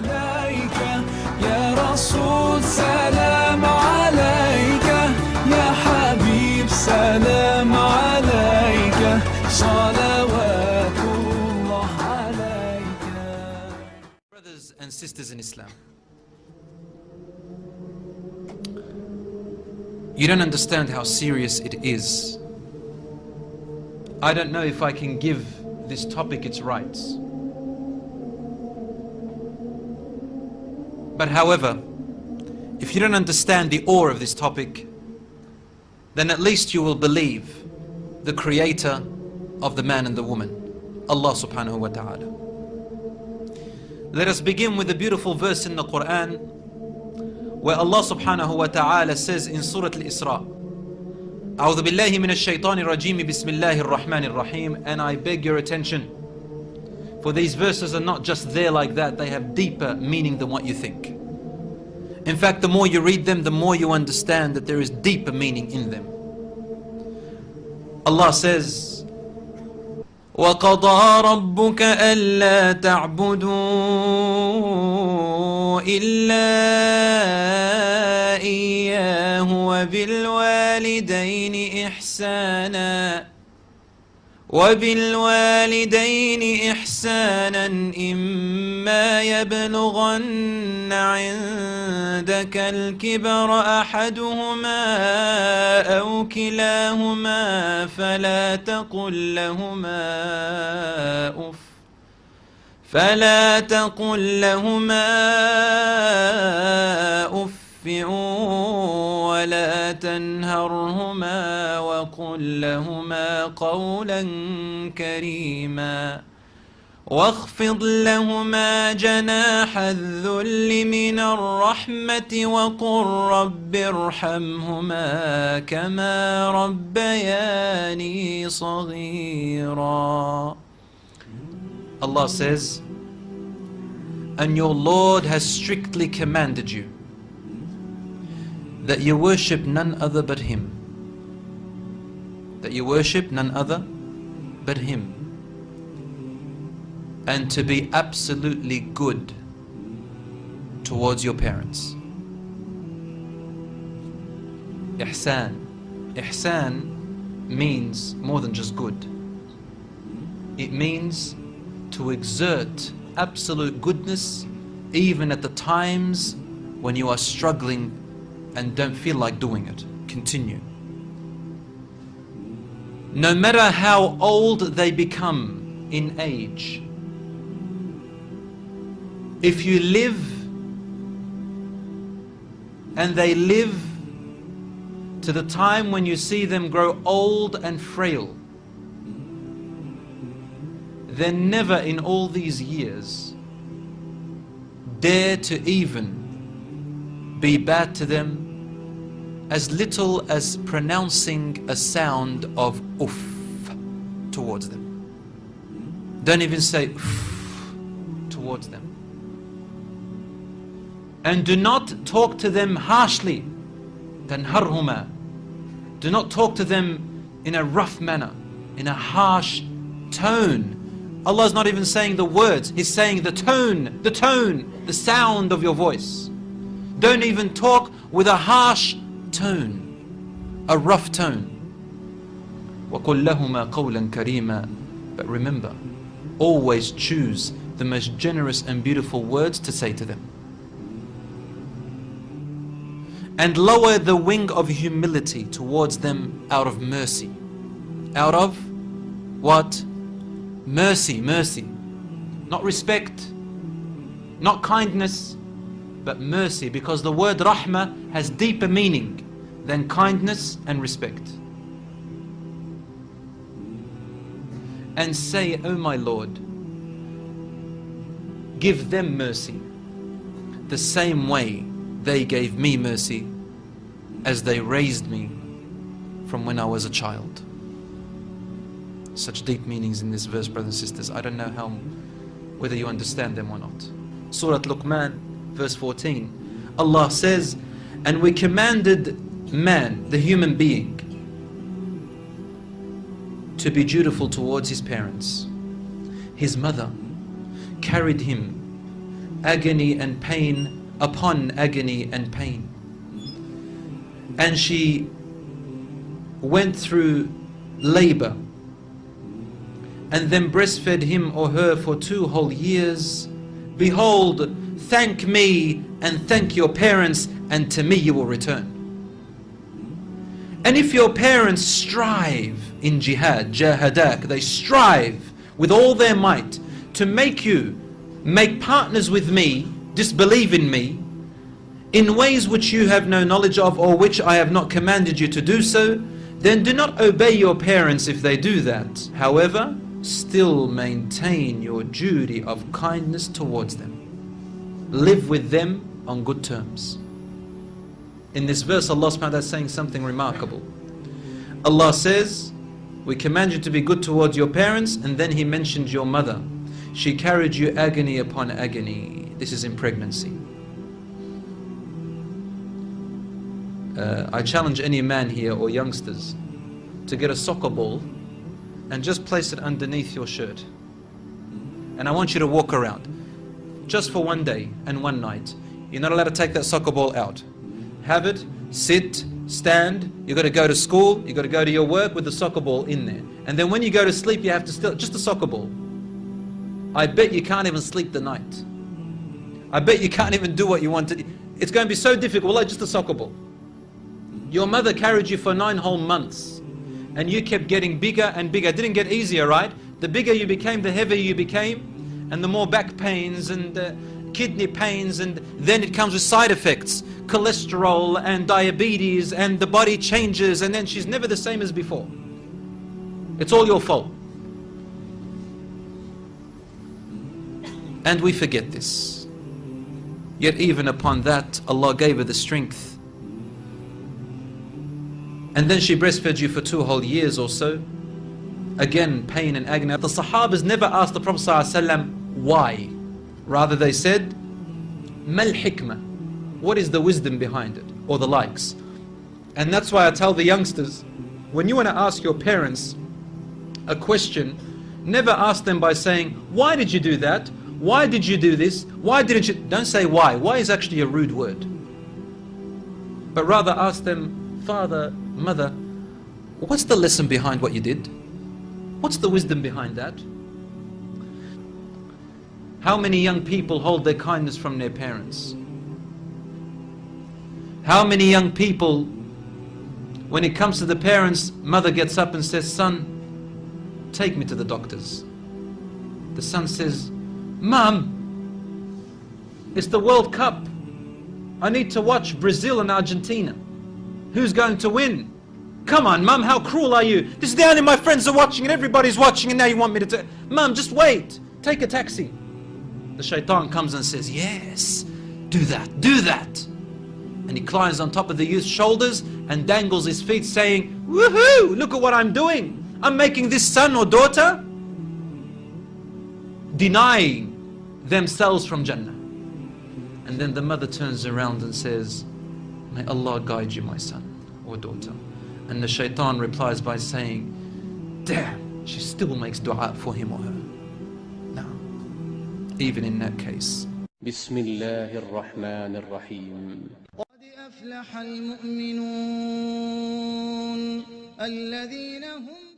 عليك يا رسول سلام عليك يا حبيب سلام عليك صلوات الله عليك. Brothers and sisters in Islam, you don't understand how serious it is. I don't know if I can give this topic its rights. But however, if you don't understand the awe of this topic, then at least you will believe the creator of the man and the woman, Allah subhanahu wa ta'ala. Let us begin with a beautiful verse in the Quran where Allah subhanahu wa ta'ala says in Surah Al-Isra, أعوذ بالله من الشيطان الرجيم بسم الله الرحمن الرحيم. And I beg your attention, for these verses are not just there like that, they have deeper meaning than what you think. In fact, the more you read them, the more you understand that there is deeper meaning in them. Allah says, وَقَضَى رَبُّكَ أَلَّا تَعْبُدُوا إِلَّا إِيَّاهُ وبالوالدين إحسانا إما يبلغن عندك الكبر أحدهما أو كلاهما فلا تقل لهما أف ولا تنهرهما وقل لهما قولا كريما واخفض لهما جناح الذل من الرحمة وقل رب ارحمهما كما ربياني صغيرا. Allah says, and your Lord has strictly commanded you that you worship none other but Him. That you worship none other but Him. And to be absolutely good towards your parents. Ihsan. Ihsan means more than just good. It means to exert absolute goodness even at the times when you are struggling and don't feel like doing it. Continue. No matter how old they become in age, if you live and they live to the time when you see them grow old and frail, then never in all these years dare to even be bad to them, as little as pronouncing a sound of uff towards them. Don't even say uff towards them. And do not talk to them harshly. Tanharhuma. Do not talk to them in a rough manner, in a harsh tone. Allah is not even saying the words, He's saying the tone, the sound of your voice. Don't even talk with a harsh tone, a rough tone. وَقُلْ لَهُمَا قَوْلًا كَرِيمًا. But remember, always choose the most generous and beautiful words to say to them. And lower the wing of humility towards them out of mercy. Out of what? Mercy, mercy. Not respect, not kindness, but mercy, because the word rahmah has deeper meaning than kindness and respect. And say, O my Lord, give them mercy the same way they gave me mercy as they raised me from when I was a child. Such deep meanings in this verse, brothers and sisters. I don't know whether you understand them or not. Surah Luqman, verse 14. Allah says, and we commanded man, the human being, to be dutiful towards his parents. His mother carried him agony and pain upon agony and pain. And she went through labor and then breastfed him or her for 2 whole years. Behold, thank me and thank your parents, and to me you will return. And if your parents strive in jihad, jahadak, they strive with all their might to make you make partners with me, disbelieve in me, in ways which you have no knowledge of or which I have not commanded you to do so, then do not obey your parents if they do that. However, still maintain your duty of kindness towards them. Live with them on good terms. In this verse, Allah subhanahu wa ta'ala is saying something remarkable. Allah says, we command you to be good towards your parents, and then He mentioned your mother. She carried you agony upon agony. This is in pregnancy. I challenge any man here or youngsters to get a soccer ball and just place it underneath your shirt. And I want you to walk around just for 1 day and 1 night. You're not allowed to take that soccer ball out. Have it, sit, stand. You've got to go to school, you've got to go to your work with the soccer ball in there. And then when you go to sleep, you have to still, just a soccer ball. I bet you can't even sleep the night. I bet you can't even do what you want to. It's going to be so difficult, like just a soccer ball. Your mother carried you for 9 whole months, and you kept getting bigger and bigger. It didn't get easier, right? The bigger you became, the heavier you became, and the more back pains and kidney pains, and then it comes with side effects, cholesterol and diabetes, and the body changes, and then she's never the same as before. It's all your fault. And we forget this. Yet even upon that, Allah gave her the strength. And then she breastfed you for 2 whole years or so. Again, pain and agony. The Sahabas never asked the Prophet ﷺ why. Rather they said, Mal hikmah. What is the wisdom behind it? Or the likes. And that's why I tell the youngsters, when you want to ask your parents a question, never ask them by saying, why did you do that? Why did you do this? Why didn't you? Don't say why. Why is actually a rude word. But rather ask them, Father, Mother, what's the lesson behind what you did? What's the wisdom behind that? How many young people hold their kindness from their parents? How many young people, when it comes to the parents, mother gets up and says, son, take me to the doctors. The son says, Mom, it's the World Cup. I need to watch Brazil and Argentina. Who's going to win? Come on, Mum, how cruel are you? This is the only my friends are watching and everybody's watching, and now you want me to Mum, just wait. Take a taxi. The shaitan comes and says, yes, do that, do that. And he climbs on top of the youth's shoulders and dangles his feet saying, woohoo, look at what I'm doing. I'm making this son or daughter denying themselves from Jannah. And then the mother turns around and says, may Allah guide you, my son or daughter. And the shaitan replies by saying, damn, she still makes dua for him or her. No, even in that case. Bismillahirrahmanirrahim. قد أفلح المؤمنون الذين هم